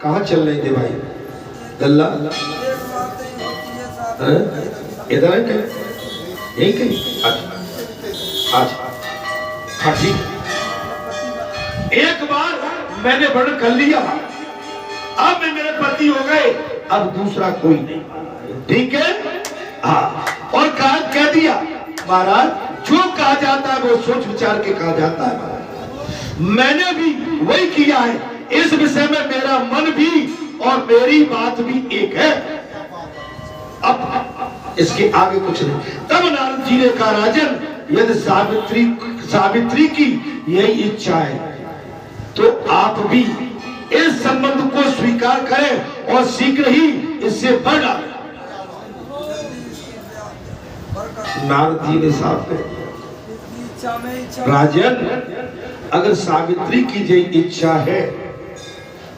कहाँ चल रहे थे भाई? गल्ला इधर है क्या? यही कहीं? अच्छा हाँ ठीक। एक बार मैंने वर्ण कर लिया, अब मैं मेरे पति हो गए, अब दूसरा कोई नहीं, ठीक है? हाँ। और कह दिया महाराज जो कहा जाता है वो सोच विचार के कहा जाता है महाराज। मैंने भी वही किया है। इस विषय में मेरा मन भी और मेरी बात भी एक है। अब इसके आगे कुछ नहीं। तब नारद जी ने कहा राजन यदि सावित्री की यही इच्छा है तो आप भी इस संबंध को स्वीकार करें और शीघ्र ही इससे बढ़ डालें। नारद जी ने साफ कहा राजन अगर सावित्री की यही इच्छा है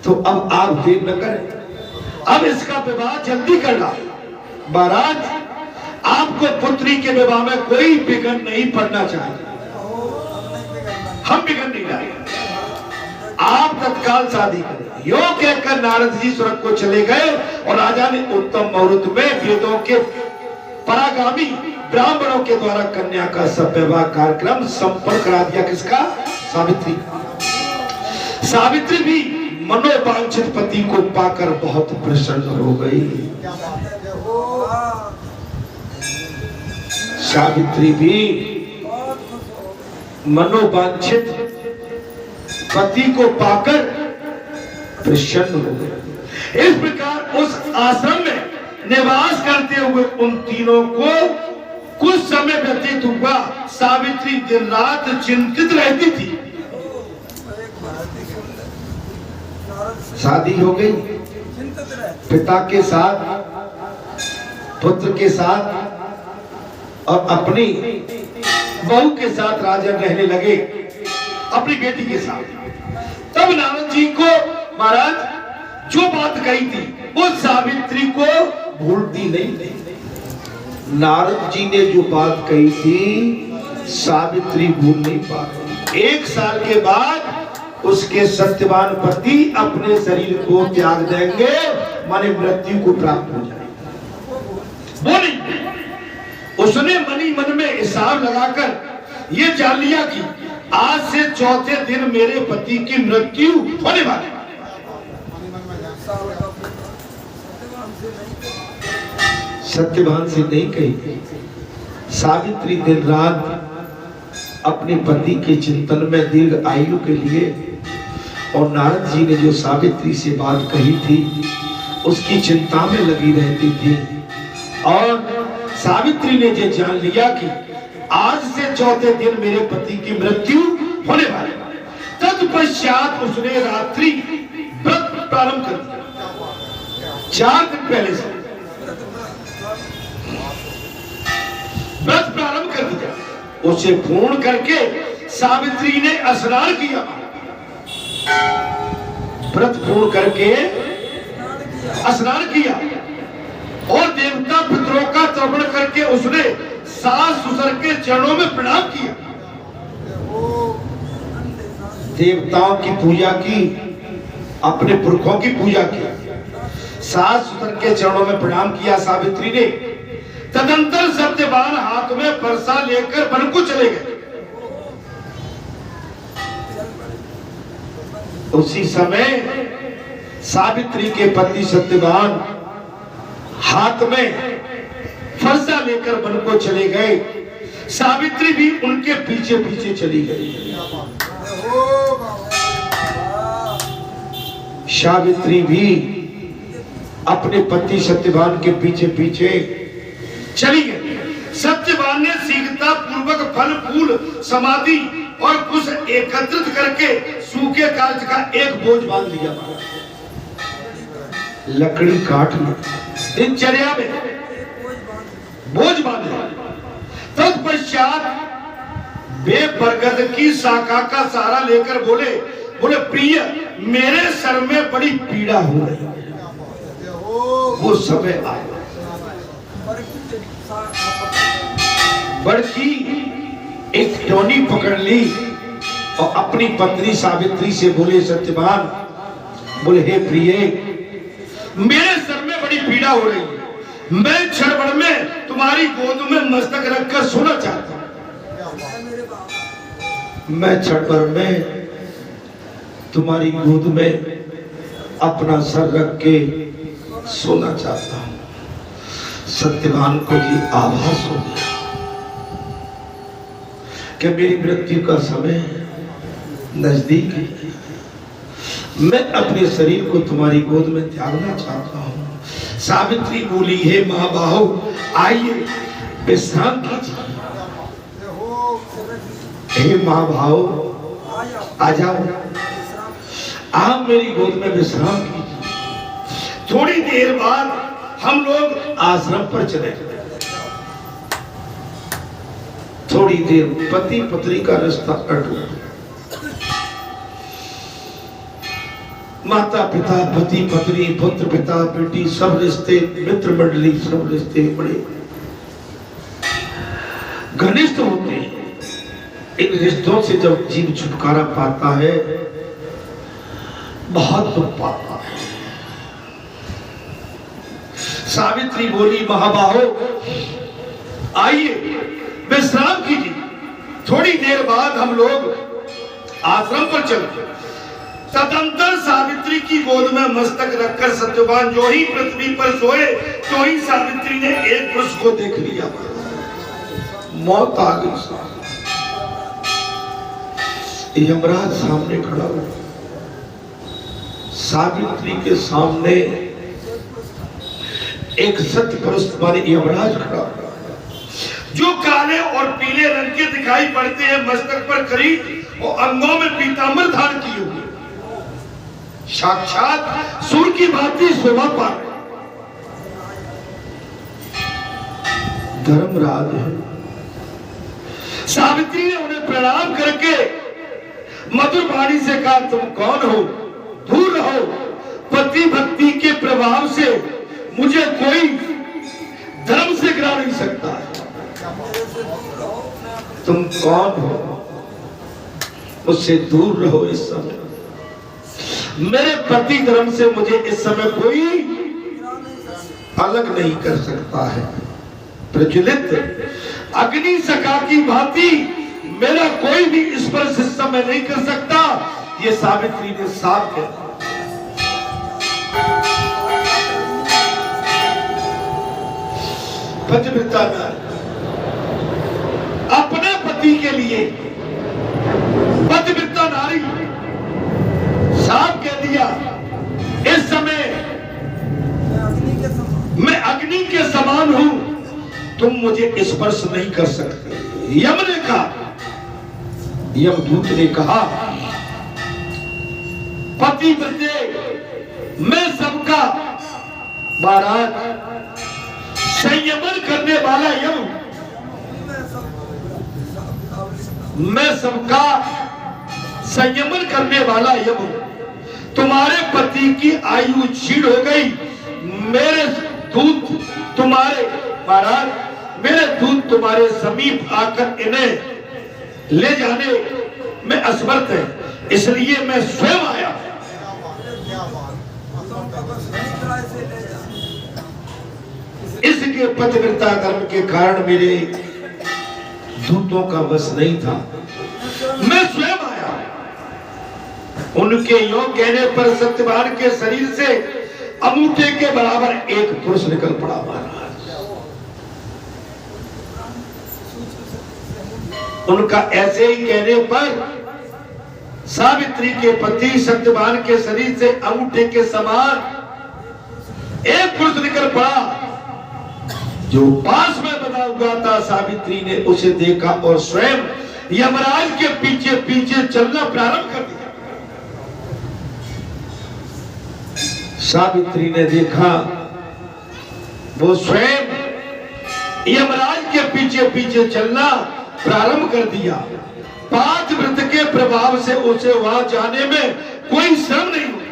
तो अब आप देर न करें, अब इसका विवाह जल्दी कर डालें। महाराज आपको पुत्री के विवाह में कोई विघ्न नहीं पड़ना चाहिए, हम विघ्न नहीं लाएंगे, आप तत्काल शादी करें। यो कहकर नारद जी स्वर्ग को चले गए और राजा ने उत्तम मुहूर्त में वेदों के परागामी ब्राह्मणों के द्वारा कन्या का सविवाह कार्यक्रम संपन्न करा दिया। किसका? सावित्री का। सावित्री भी मनोवांछित पति को पाकर बहुत प्रसन्न हो गई। सावित्री भी मनोवांछित पति को पाकर प्रसन्न हो गए। इस प्रकार उस आश्रम में निवास करते हुए उन तीनों को कुछ समय व्यतीत हुआ। सावित्री दिन रात चिंतित रहती थी। शादी हो गई, पिता के साथ, पुत्र के साथ और अपनी बहू के साथ राजा रहने लगे, अपनी बेटी के साथ। तब नारद जी को महाराज जो बात कही थी वो सावित्री को भूलती नहीं। नारद जी ने जो बात कही थी सावित्री भूल नहीं पाती। 1 साल के बाद उसके सत्यवान पति अपने शरीर को त्याग देंगे, माने मृत्यु को प्राप्त हो जाएगा। बोली उसने मनी मन में हिसाब लगाकर ये जान लिया कि आज से चौथे दिन मेरे पति की मृत्यु होने वाली। सत्यवान से नहीं कही। सावित्री दिन रात अपने पति के चिंतन में दीर्घ आयु के लिए, और नारद जी ने जो सावित्री से बात कही थी उसकी चिंता में लगी रहती थी। और सावित्री ने ये जान लिया कि आज से चौथे दिन मेरे पति की मृत्यु होने वाली। तत्पश्चात उसने रात्रि व्रत प्रारंभ कर दिया। 4 दिन पहले से व्रत प्रारंभ कर दिया। उसे पूर्ण करके सावित्री ने स्नान किया। व्रत पूर्ण करके स्नान किया और देवता पितरों का तर्पण करके उसने सास ससुर के चरणों में प्रणाम किया। देवताओं की पूजा की, अपने पुरखों की पूजा की, सास ससुर के चरणों में प्रणाम किया सावित्री ने। तदंतर सत्यवान हाथ में फरसा लेकर वन को चले गए। उसी समय सावित्री के पति सत्यवान हाथ में फरसा लेकर वन को चले गए। सावित्री भी उनके पीछे पीछे चली गई। सावित्री भी अपने पति सत्यवान के पीछे पीछे चली गई। सत्यवान ने शीघ्रता पूर्वक फल फूल समाधि और कुछ एकत्रित करके सूखे कागज का एक बोझ बांध लिया। लकड़ी काट ली, दिनचर्या में बोझ बांध लिया। तत्पश्चात वे बरगद की शाखा का सहारा लेकर बोले प्रिय मेरे सर में बड़ी पीड़ा हो रही है। वो समय आया। बड़की एक टोनी पकड़ ली और अपनी पत्नी सावित्री से बोले सत्यवान बोले हे प्रिय, मेरे सर में बड़ी पीड़ा हो रही है, मैं क्षण भर में तुम्हारी गोद में मस्तक रखकर सोना चाहता हूं। मैं क्षण भर में तुम्हारी गोद में अपना सर रख के सोना चाहता हूं। सत्यवान को ये आभास हो गया कि मेरी मृत्यु का समय नजदीक है, मैं अपने शरीर को तुम्हारी गोद में त्यागना चाहता हूं। सावित्री बोली, हे महाबाहो, आइए विश्राम कीजिए। हे महाबाहो, आ जाओ, आप मेरी गोद में विश्राम कीजिए। थोड़ी देर बाद हम लोग आश्रम पर चले गए। थोड़ी देर पति पत्नी का रिश्ता अटूट, माता पिता, पति पत्नी, पुत्र पिता बेटी, सब रिश्ते, मित्र मंडली, सब रिश्ते बड़े घनिष्ठ होते हैं। इन रिश्तों से जब जीव छुटकारा पाता है, बहुत दुख पाता है। सावित्री बोली, महाबाहो, आइए विश्राम कीजिए। थोड़ी देर बाद हम लोग आश्रम पर चले। तदंतर सावित्री की गोद में मस्तक रखकर सत्यवान जो ही पृथ्वी पर सोए, तो ही सावित्री ने एक पुरुष को देख लिया। मौत आ गई। यमराज सामने खड़ा हुआ। सावित्री के सामने एक सत्य पुरुष माने यमराज खड़ा हुआ, जो काले और पीले रंग के दिखाई पड़ते हैं, मस्तक पर किरीट और अंगों में पीतांबर धारण किए हुए, साक्षात सूर्य की भांति शोभा पा रहे। धर्मराज है। सावित्री ने उन्हें प्रणाम करके मधुर वाणी से कहा, तुम कौन हो? दूर रहो, पति भक्ति के प्रभाव से मुझे कोई धर्म से गिरा नहीं सकता। तुम कौन हो? मुझसे दूर रहो। इस समय मेरे पति धर्म से मुझे इस समय कोई अलग नहीं कर सकता है। प्रज्वलित अग्नि सखा की भांति मेरा कोई भी स्पर्श इस समय नहीं कर सकता। ये सावित्री ने साफ कहा। पतिव्रता अपने पति के लिए पतिव्रता नारी साफ कह दिया, इस समय मैं अग्नि के समान हूं, तुम मुझे स्पर्श नहीं कर सकते। यम ने कहा, यमदूत ने कहा, पतिव्रते मैं सबका महाराज संयमन करने वाला यम, मैं सबका संयमन करने वाला यम। तुम्हारे पति की आयु क्षीण हो गई, मेरे दूत तुम्हारे महाराज, मेरे दूत तुम्हारे समीप आकर इन्हें ले जाने में असमर्थ है, इसलिए मैं स्वयं आया। इसके पतिव्रता धर्म के कारण मेरे दूतों का बस नहीं था, मैं स्वयं आया। उनके योग कहने पर सत्यवान के शरीर से अंगूठे के बराबर एक पुरुष निकल पड़ा। महाराज उनका ऐसे ही कहने पर सावित्री के पति सत्यवान के शरीर से अंगूठे के समान एक पुरुष निकल पड़ा, जो पास में बना हुआ था। सावित्री ने उसे देखा और स्वयं यमराज के पीछे पीछे चलना प्रारंभ कर दिया। सावित्री ने देखा, वो स्वयं यमराज के पीछे पीछे चलना प्रारंभ कर दिया। पांच व्रत के प्रभाव से उसे वहां जाने में कोई श्रम नहीं हुआ।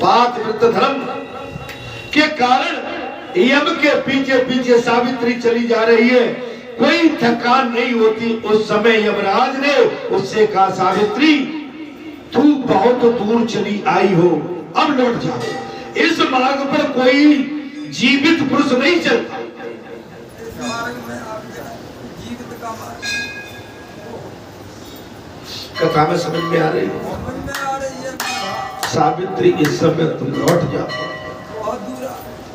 पांच व्रत धर्म के कारण यम के पीछे पीछे सावित्री चली जा रही है, कोई थकान नहीं होती। उस समय यमराज ने उससे कहा, सावित्री तू बहुत दूर चली आई हो, अब लौट जाओ। इस मार्ग पर कोई जीवित पुरुष नहीं चलता। कथा में समझ में आ रही है? सावित्री, इस समय तुम लौट जाओ,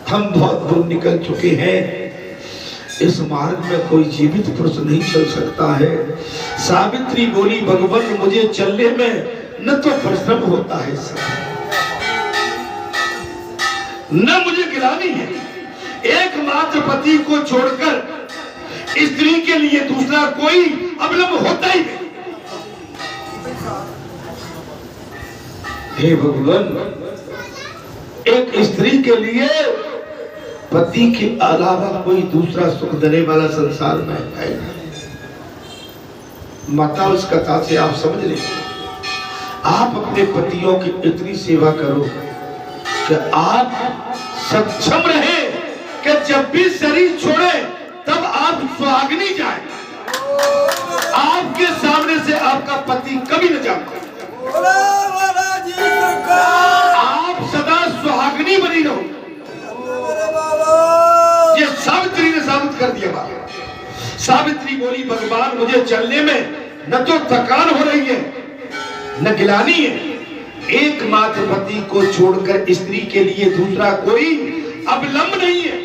हम बहुत दूर निकल चुके हैं, इस मार्ग में कोई जीवित पुरुष नहीं चल सकता है। सावित्री बोली, भगवान मुझे चलने में न तो परिश्रम होता है, न मुझे गिलानी है। एकमात्र पति को छोड़कर स्त्री के लिए दूसरा कोई अवलंब होता ही नहीं। हे भगवान, एक स्त्री के लिए पति के अलावा कोई दूसरा सुख देने वाला संसार में है नहीं। माता, उस कथा से आप समझ लीजिए, आप अपने पतियों की इतनी सेवा करो कि आप सक्षम रहे कि जब भी शरीर छोड़े तब आप सुहागिनी जाए, आपके सामने से आपका पति कभी न जाए, आप सदा सुहागिनी बनी रहो। ये सावित्री ने साबित कर दिया बात। सावित्री बोली, भगवान मुझे चलने में न तो थकान हो रही है न गिलानी है। एकमात्र पति को छोड़कर स्त्री के लिए दूसरा कोई अवलंब नहीं है,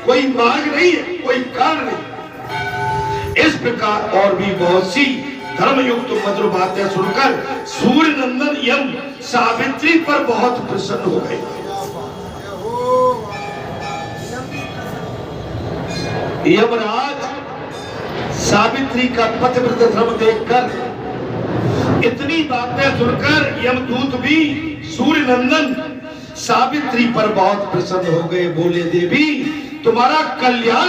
कोई मार्ग नहीं है, कोई कारण नहीं। इस प्रकार और भी बहुत सी धर्मयुक्त मधुर बातें सुनकर सूर्य नंदन यम सावित्री पर बहुत प्रसन्न हो गए। यमराज सावित्री का पतिव्रत धर्म देखकर, इतनी बातें सुनकर यमदूत भी सूर्य नंदन सावित्री पर बहुत प्रसन्न हो गए। बोले, देवी तुम्हारा कल्याण,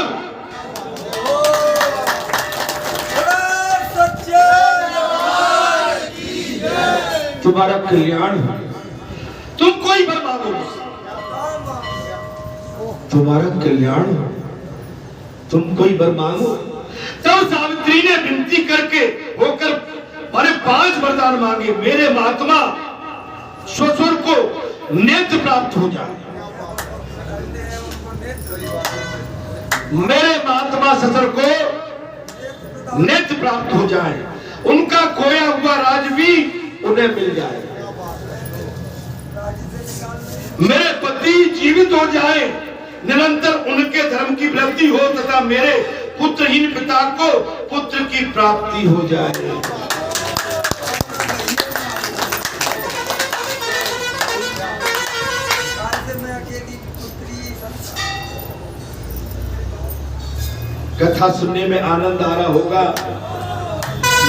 तुम्हारा कल्याण, तुम कोई वर मांगो, तुम्हारा कल्याण, तुम कोई वर मांगो। तब सावित्री ने विनती करके होकर मारे 5 वरदान मांगे। मेरे महात्मा ससुर को नेत्र प्राप्त हो जाए, मेरे महात्मा ससुर को नेत्र प्राप्त हो जाए, उनका खोया हुआ राज भी उन्हें मिल जाए, मेरे पति जीवित हो जाए, निरंतर उनके धर्म की वृद्धि हो तथा मेरे पुत्रहीन पिता को पुत्र की प्राप्ति हो जाए। कथा सुनने में आनंद आ रहा होगा।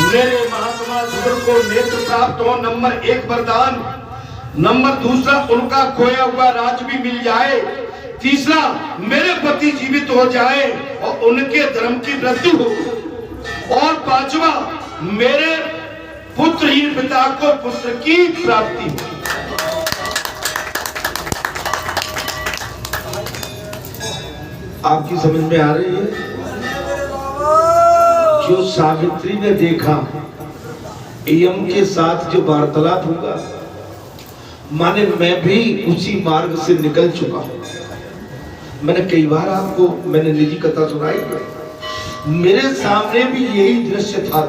मेरे महात्मा ससुर को नेत्र प्राप्त हो, नंबर 1 वरदान। नंबर 2 उनका खोया हुआ राज भी मिल जाए। 3 मेरे पति जीवित हो जाए और उनके धर्म की वृद्धि हो। और 5 मेरे पुत्रहीन पिता को पुत्र की प्राप्ति हो। आपकी समझ में आ रही है? जो सावित्री ने देखा यम के साथ जो वार्तालाप होगा, माने मैं भी उसी मार्ग से निकल चुका हूं। मैंने कई बार आपको मैंने निजी कथा सुनाई है, मेरे सामने भी यही दृश्य था।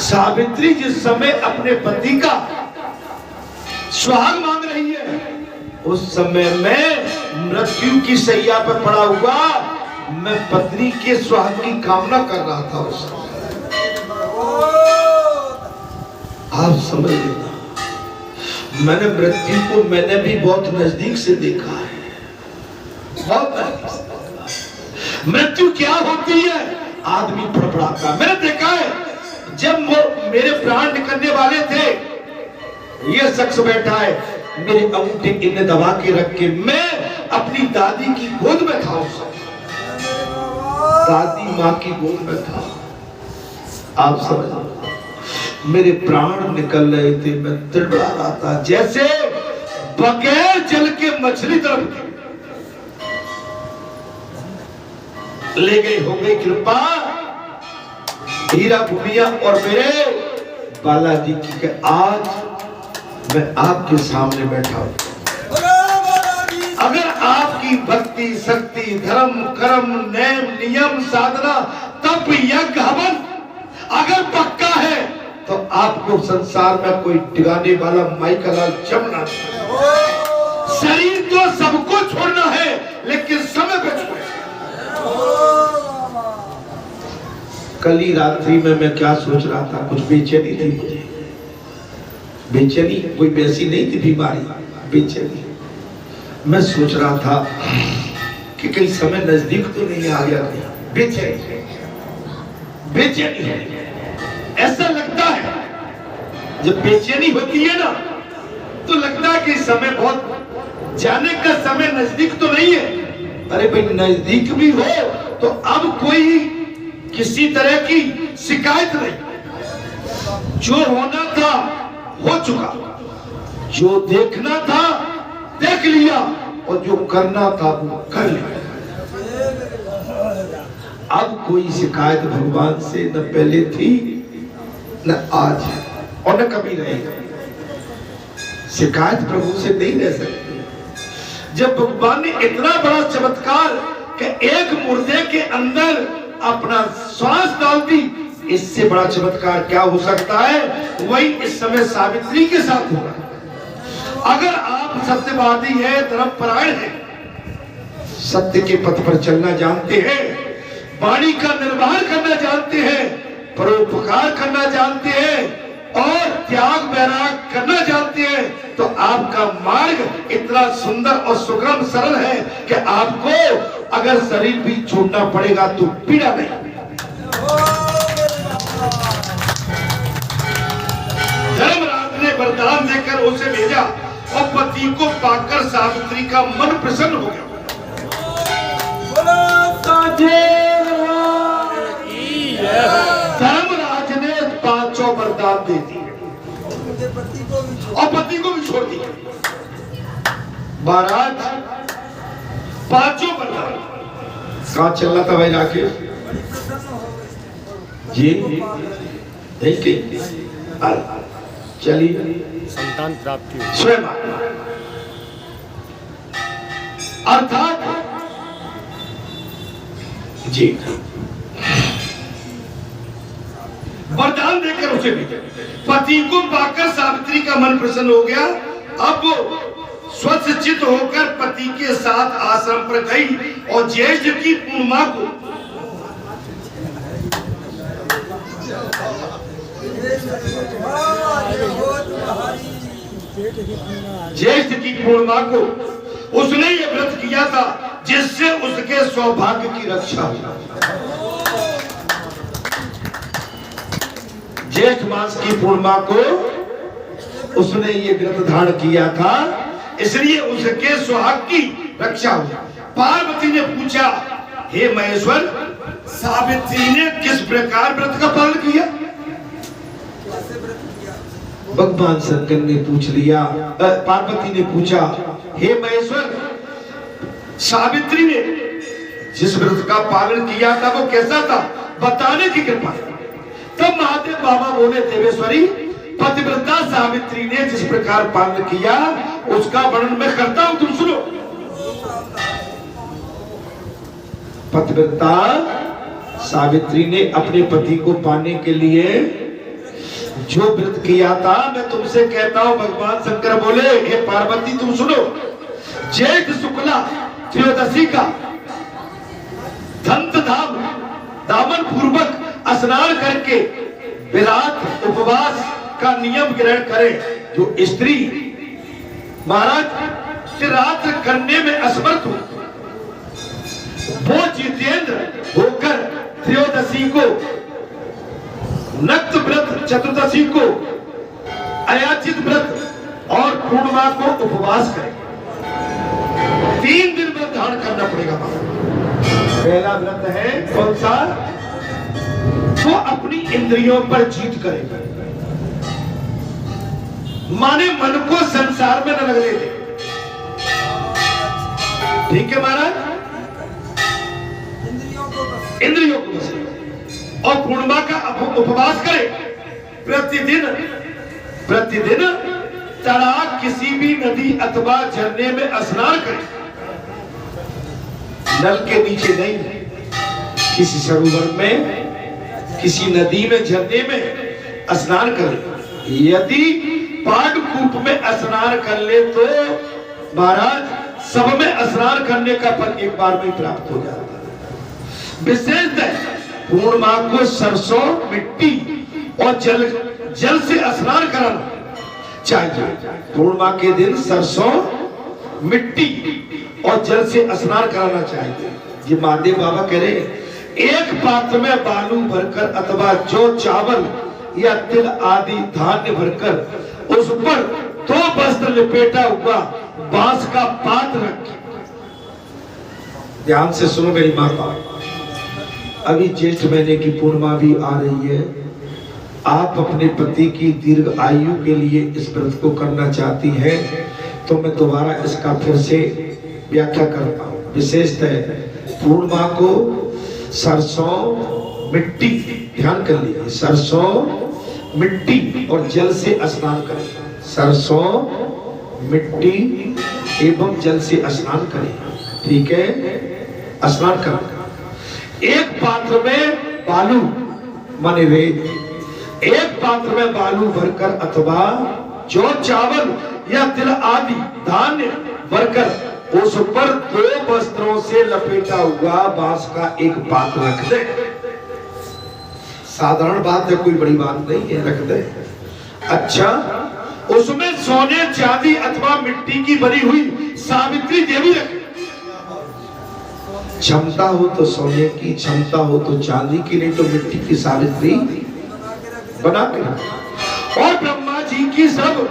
सावित्री जिस समय अपने पति का सुहाग मांग रही है, उस समय मैं मृत्यु की शैया पर पड़ा हुआ, मैं पत्नी के सुहाग की कामना कर रहा था। उस आप समझ लेना, मैंने मृत्यु को मैंने भी बहुत नजदीक से देखा है, बहुत नजदीक से। मृत्यु क्या होती है? आदमी फड़फड़ाता है। मैंने देखा है, जब वो मेरे प्राण निकलने वाले थे, ये शख्स बैठा है, मेरे अंगूठे इन्हें दबा के रख के मैं अपनी दादी की गोद में था। उस दादी माँ की गोद में था। आप समझ, मेरे प्राण निकल रहे थे, मैं तड़पड़ा रहा था, जैसे बगैर जल के मछली तड़पती। ले गई, हो गई कृपा, हीरा भूमिया और मेरे बालाजी की कि आज मैं आपके सामने बैठा हूं। अगर आपकी भक्ति, शक्ति, धर्म, कर्म, नेम, नियम, साधना, तप, यज्ञ, हवन अगर पक्का है तो आपको संसार में कोई टिकाने वाला माइकल लाल जमना। शरीर तो सबको छोड़ना है लेकिन समय पे छोड़े। कल ही रात्रि में मैं क्या सोच रहा था, कुछ बेचैनी थी मुझे। बेचैनी कोई वैसी नहीं थी बीमारी, बेचैनी। मैं सोच रहा था कि कहीं समय नजदीक तो नहीं आ गया। बेचैनी बेचैनी है, ऐसा लगता है जब बेचैनी होती है ना तो लगता है कि समय बहुत जाने का समय नजदीक तो नहीं है। अरे भाई नजदीक भी हो तो अब कोई किसी तरह की शिकायत नहीं। जो होना था हो चुका, जो देखना था देख लिया और जो करना था वो कर लिया। अब कोई शिकायत भगवान से न पहले थी न आज है और न कभी रहेगा। शिकायत प्रभु से नहीं रह सकती। जब भगवान ने इतना बड़ा चमत्कार कि एक मुर्दे के अंदर अपना श्वास डाल दी, इससे बड़ा चमत्कार क्या हो सकता है? वही इस समय सावित्री के साथ हो रहा है। अगर आप सत्यवादी है, धर्मपरायण है, सत्य के पथ पर चलना जानते हैं, वाणी का निर्वाह करना जानते हैं, परोपकार करना जानते हैं और त्याग वैराग करना जानते हैं, तो आपका मार्ग इतना सुंदर और सुगम सरल है कि आपको अगर शरीर भी छोड़ना पड़ेगा तो पीड़ा नहीं। धर्मराज ने वरदान देकर उसे भेजा और पति को पाकर सावित्री का मन प्रसन्न हो गया। धर्मराज ने 5 वरदान दे दिए और पति को भी छोड़ दिया। महाराज 5 वरदान कहाँ चल रहा था भाई राकेश जी? देखिए चलिए संतान प्राप्ति स्वयं अर्थात जी वरदान देकर उसे भेजा। पति को पाकर सावित्री का मन प्रसन्न हो गया। अब स्वच्छ चित्त होकर पति के साथ आश्रम पर गई और ज्येष्ठ की पूर्णिमा को उसने ये व्रत किया था जिससे उसके सौभाग्य की रक्षा हुई। ज्येष्ठ मास की पूर्णिमा को उसने ये व्रत धारण किया था, इसलिए उसके सुहाग की रक्षा हुई। पार्वती ने पूछा, हे महेश्वर, सावित्री ने किस प्रकार व्रत का पालन किया? भगवान शंकर ने पूछ लिया, पार्वती ने पूछा, हे महेश्वर, सावित्री ने जिस व्रत का पालन किया था वो कैसा था, बताने की कृपा। तब महादेव बाबा बोले, देवेश्वरी, पतिव्रता सावित्री ने जिस प्रकार पालन किया उसका वर्णन मैं करता हूं, तुम सुनो। पतिव्रता सावित्री ने अपने पति को पाने के लिए जो व्रत किया था मैं तुमसे कहता हूं। भगवान शंकर बोले, हे पार्वती तुम सुनो। ज्येष्ठ शुक्ला त्रयोदशी का दंत धाम दामन पूर्वक स्नान करके विराट उपवास का नियम ग्रहण करे। जो स्त्री महाराज रात्र करने में असमर्थ हो, वो जितेंद्र होकर त्रयोदशी को, नक्त व्रत चतुर्दशी को, अयाचित व्रत और पूर्णिमा को उपवास करे। 3 दिन व्रत धारण करना पड़ेगा। पहला व्रत है कौन सा? वो अपनी इंद्रियों पर जीत करे, माने मन को संसार में न लगने दे। ठीक है महाराज? इंद्रियों को और पूर्णिमा का उपवास करे। प्रतिदिन तड़ाक किसी भी नदी अथवा झरने में स्नान करें। नल के नीचे नहीं, किसी सरोवर में, किसी नदी में, झरने में स्नान करें। यदि पाडकूप में स्नान कर ले तो महाराज सब में स्नान करने का फल एक बार में प्राप्त हो जाता है। विशेषतः पूर्णिमा को सरसों, मिट्टी और जल से स्नान कराना चाहिए। पूर्णिमा के दिन सरसों, मिट्टी और जल से स्नान कराना चाहिए। ये महादेव बाबा कह रहे हैं, एक पात्र में बालू भरकर अथवा जौ, चावल या तिल आदि धान्य भरकर उस पर 2 वस्त्र लपेटा हुआ बांस का पात्र रखें। ध्यान से सुनो मेरी माता, अभी ज्येष्ठ महीने की पूर्णिमा भी आ रही है। आप अपने पति की दीर्घ आयु के लिए इस व्रत को करना चाहती हैं तो मैं दोबारा इसका फिर से व्याख्या करता हूँ। विशेषतः पूर्णिमा को सरसों, मिट्टी, ध्यान कर लीजिए, सरसों, मिट्टी और जल से स्नान करें। सरसों, मिट्टी एवं जल से स्नान करें। ठीक है, स्नान करें। एक पात्र में बालू माने रेत, एक पात्र में बालू भरकर अथवा जौ, चावल या तिल आदि धान्य भरकर उस पर 2 वस्त्रों से लपेटा हुआ बांस का एक पात्र रख दे। साधारण बात है, कोई बड़ी बात नहीं है, रख दे। अच्छा, उसमें सोने, चांदी अथवा मिट्टी की बनी हुई सावित्री देवी रखे। क्षमता हो तो सोने की, क्षमता हो तो चांदी की, नहीं तो मिट्टी की सावित्री बना के रखे। और ब्रह्मा जी की सब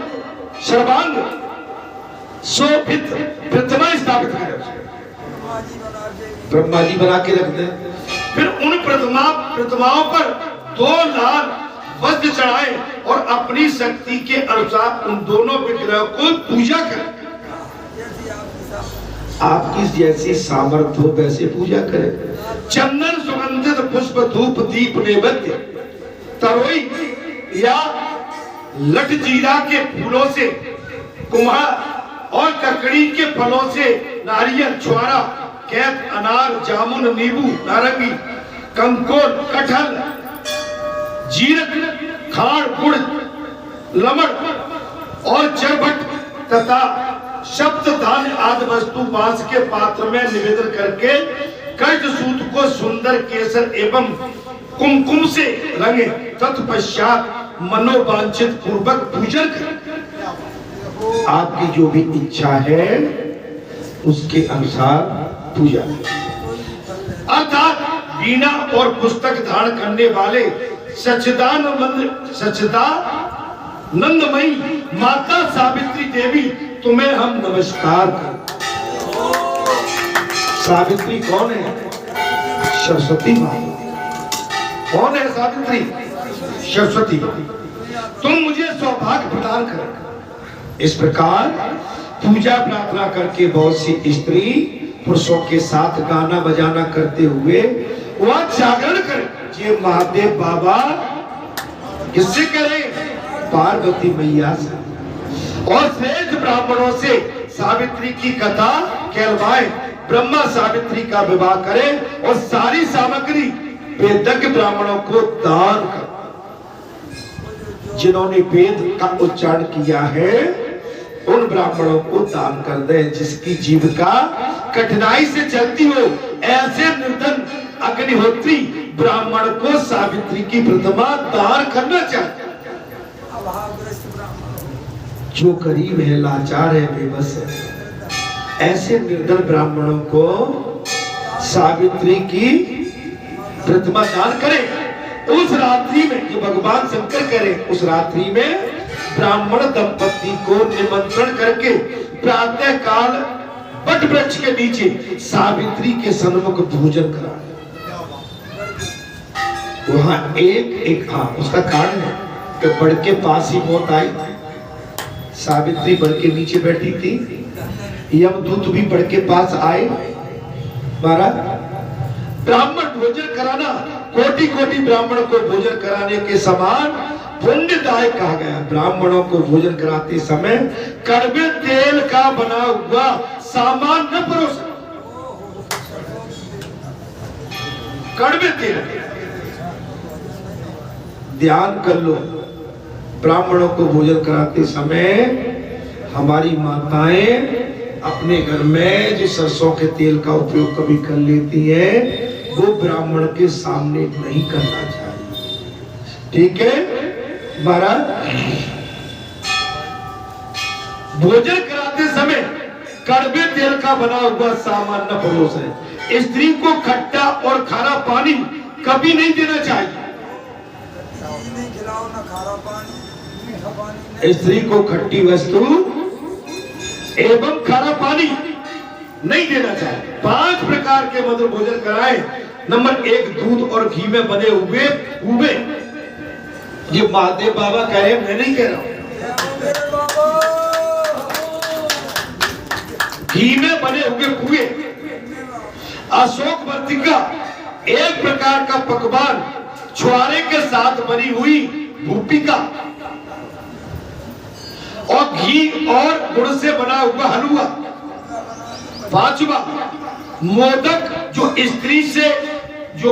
सर्वांग शोभित प्रतिमा स्थापित करें। ब्रह्मा जी बना के रख दे। फिर उन प्रतिमाओं पर 2 लाल वस्त्र चढ़ाए और अपनी शक्ति के अनुसार उन दोनों विग्रहों को पूजा करें। आपकी जैसी सामर्थ्य हो वैसे पूजा करें। चंदन, सुगंधित पुष्प, धूप, दीप, नैवेद्य, तरोई या लठजीरा के फूलों से, कुम्हार और ककड़ी के फलों से, नारियल, छुआरा, कैथ, अनार, जामुन, नींबू, नारंगी, कंकोल, कटहल, जीरक, खाड़, गुड़, लमड़ और चरबट तथा शब्द धान्य आदि वस्तु बांस के पात्र में निवेदन करके कर्जसूत को सुंदर केसर एवं कुमकुम से रंगे। तत्पश्चात मनोवांछित पूर्वक पूजन करें। आपकी जो भी इच्छा है उसके अनुसार पूजा। अर्थात वीणा और पुस्तक धारण करने वाले सच्चिदानंदमयी माता सावित्री देवी तुम्हें हम नमस्कार करते। सावित्री कौन है? सरस्वती माता। कौन है सावित्री? सरस्वती। तुम मुझे सौभाग्य प्रदान कर। इस प्रकार पूजा प्रार्थना करके बहुत सी स्त्री पुरुषों के साथ गाना बजाना करते हुए वह जागरण करें। ये महादेव बाबा किससे करें? पार्वती मैया से। और श्रेष्ठ ब्राह्मणों से सावित्री की कथा कहलवाएं। ब्रह्मा सावित्री का विवाह करें और सारी सामग्री वेदज्ञ ब्राह्मणों को दान कर। जिन्होंने वेद का उच्चारण किया है उन ब्राह्मणों को दान कर दें। जिसकी जीविका कठिनाई से चलती हो ऐसे निर्धन अग्निहोत्री ब्राह्मण को सावित्री की प्रतिमा दान करना चाहिए। जो गरीब है, लाचार है, बेबस है, ऐसे निर्धन ब्राह्मणों को सावित्री की प्रतिमा दान करें। उस रात्रि में जो भगवान शंकर करें, उस रात्रि में ब्राह्मण दंपति को निमंत्रण करके प्रातः काल वट वृक्ष के नीचे सावित्री के सन्मुख भोजन कराएं। वहां एक उसका कारण है कि बड़ के पास ही मौत आई। सावित्री बड़ के नीचे बैठी थी, यमदूत भी बड़ के पास आए। महाराज, ब्राह्मण भोजन कराना कोटि कोटि ब्राह्मण को भोजन कराने के समान पुण्यदायक कहा गया। ब्राह्मणों को भोजन कराते समय कड़वे तेल का बना हुआ सामान न परोसा। कड़वे तेल, ध्यान कर लो, ब्राह्मणों को भोजन कराते समय हमारी माताएं अपने घर में जो सरसों के तेल का उपयोग कभी कर लेती है, वो ब्राह्मण के सामने नहीं करना चाहिए। ठीक है महाराज, भोजन कराते समय कड़वे तेल का बना हुआ सामान न परोसे। स्त्री को खट्टा और खारा पानी कभी नहीं देना चाहिए। स्त्री को खट्टी वस्तु एवं खारा पानी नहीं देना चाहिए। 5 प्रकार के मधुर भोजन कराएं। नंबर 1, दूध और घी में बने हुए पूवे। ये महादेव बाबा कह रहे हैं, मैं नहीं कह रहा हूं। घी में बने हुए पूवे। अशोक वर्तिका, एक प्रकार का पकवान, छुआरे के साथ बनी हुई भूपिका और घी और गुड़ से बना हुआ हलवा। 5वां, मोदक, जो स्त्री से जो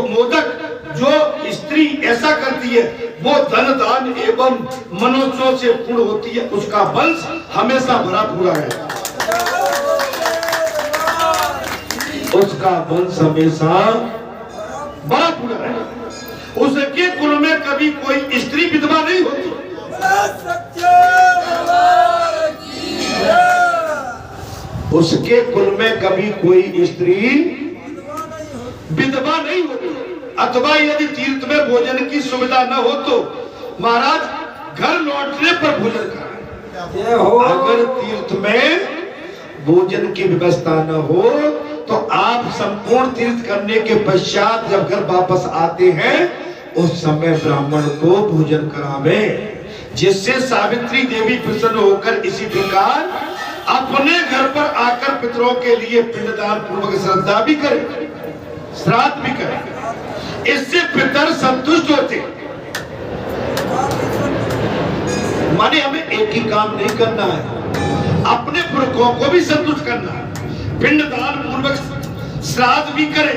स्त्री ऐसा करती है वो धन दान एवं मनोजों से पूर्ण होती है, उसका वंश हमेशा भरा पूरा है। उसका वंश हमेशा बड़ा पूरा है। उसके कुल में कभी कोई स्त्री विधवा नहीं होती। उसके कुल में कभी कोई स्त्री विधवा नहीं होती। अथवा यदि तीर्थ में भोजन की सुविधा न हो तो महाराज घर लौटने पर भोजन कराएं। अगर तीर्थ में भोजन की व्यवस्था न हो तो आप संपूर्ण तीर्थ करने के पश्चात जब घर वापस आते हैं उस समय ब्राह्मण को भोजन करावें, जिससे सावित्री देवी प्रसन्न होकर इसी प्रकार अपने घर पर आकर पितरों के लिए पिंडदान पूर्वक श्रद्धा भी करें, श्राद्ध भी करें। इससे पितर संतुष्ट होते। माने हमें एक ही काम नहीं करना है, अपने पुरखों को भी संतुष्ट करना है। पिंडदान पूर्वक श्राद्ध भी करें,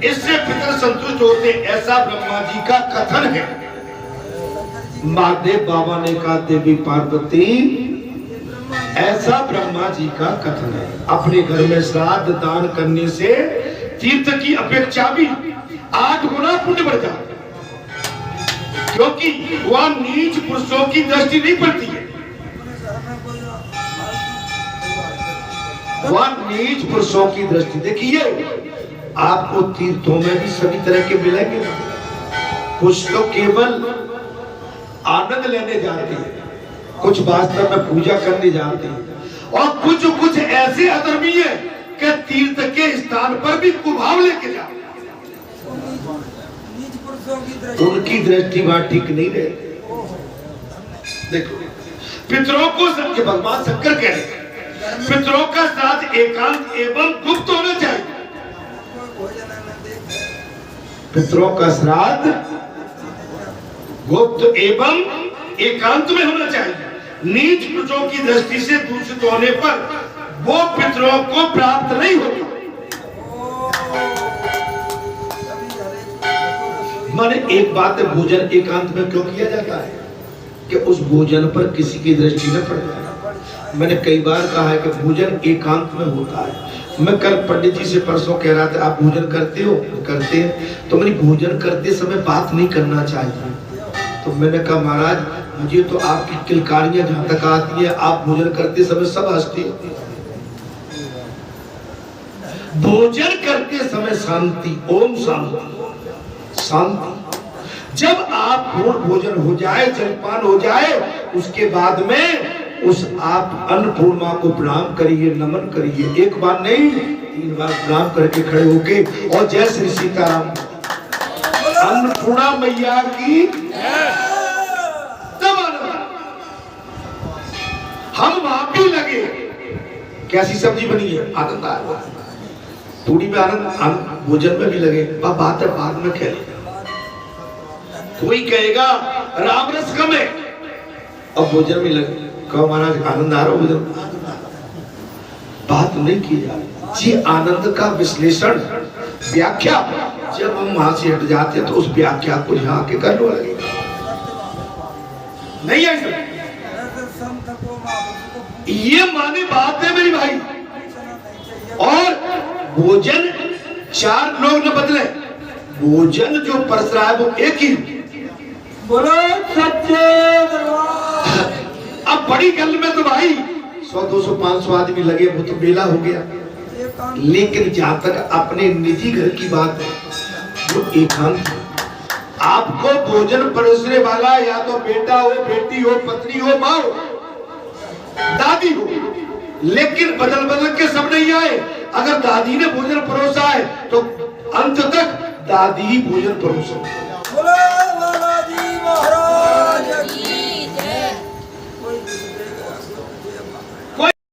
इससे पितर संतुष्ट होते। ऐसा ब्रह्मा जी का कथन है। महादेव बाबा ने कहा देवी पार्वती, ऐसा ब्रह्मा जी का कथन है। अपने घर में श्राद्ध दान करने से तीर्थ की अपेक्षा भी 8 गुना पुण्य बढ़ जाता है, क्योंकि वह नीच पुरुषों की दृष्टि नहीं पड़ती है। वह नीच पुरुषों की दृष्टि। देखिए, आपको तीर्थों में भी सभी तरह के मिलेंगे। कुछ तो केवल आनंद लेने जाते हैं, कुछ वास्तव में पूजा करने जाते हैं, और कुछ ऐसे अधर्मी है कि तीर्थ के स्थान पर भी कुभाव लेके जाते हैं। उनकी दृष्टि वहां ठीक नहीं रहती। देखो, पितरों को सबके भगवान शंकर कह रहे हैं, पितरों का श्राद्ध एकांत एवं गुप्त होना चाहिए। पितरों का श्राद्ध गुप्त एवं एकांत में होना चाहिए। नीच पुरुषों की दृष्टि से दूषित होने पर वो पितरों को प्राप्त नहीं होता। माने एक बात है, भोजन एकांत में क्यों किया जाता है कि उस भोजन पर किसी की दृष्टि न पड़ जाए। मैंने कई बार कहा है कि भोजन एकांत में होता है। मैं कल पंडित जी से परसों कह रहा था, आप भोजन करते हो? करते हैं। तो मैंने भोजन करते समय बात नहीं करना चाहिए। तो मैंने कहा महाराज, मुझे तो आपकी किलकारियां जहां तक आती है, आप भोजन करते समय सब हंसते हो। भोजन करते समय शांति, ओम शांति, शांति। जब आप पूर्ण भोजन हो जाए, जलपान हो जाए, उसके बाद में उस आप अन्नपूर्णा को प्रणाम करिए, नमन करिए। एक बार नहीं, 3 बार प्रणाम करके खड़े होके और जय श्री सीताराम, अन्नपूर्णा मैया की तब हम वहां भी लगे। कैसी सब्जी बनी है, आनंद आया। पूरी में आनंद, भोजन में भी लगे। बात है बाद में खेले। कोई कहेगा राम रस कम है। अब भोजन में लगे, कहो महाराज आनंद आ रहा भोजन, बात नहीं की जा रही। ये आनंद का विश्लेषण, व्याख्या, जब हम वहां से हट जाते हैं तो उस व्याख्या को यहाँ आके करने लगेगा। नहीं है ये माने बात है मेरी भाई। और भोजन 4 लोग न बदले, भोजन जो परस रहा है वो एक ही। बोलो सच्चे दरबार। अब बड़ी गल में तो भाई 100, 200, 500 आदमी लगे, वो तो बेला हो गया। लेकिन जहां तक अपने निजी घर की बात है वो एकांत। आपको भोजन परोसने वाला या तो बेटा हो, बेटी हो, पत्नी हो, माँ हो, दादी हो, लेकिन बदल बदल के सब नहीं आए। अगर दादी ने भोजन परोसा है तो अंत तक दादी ही भोजन परोसे।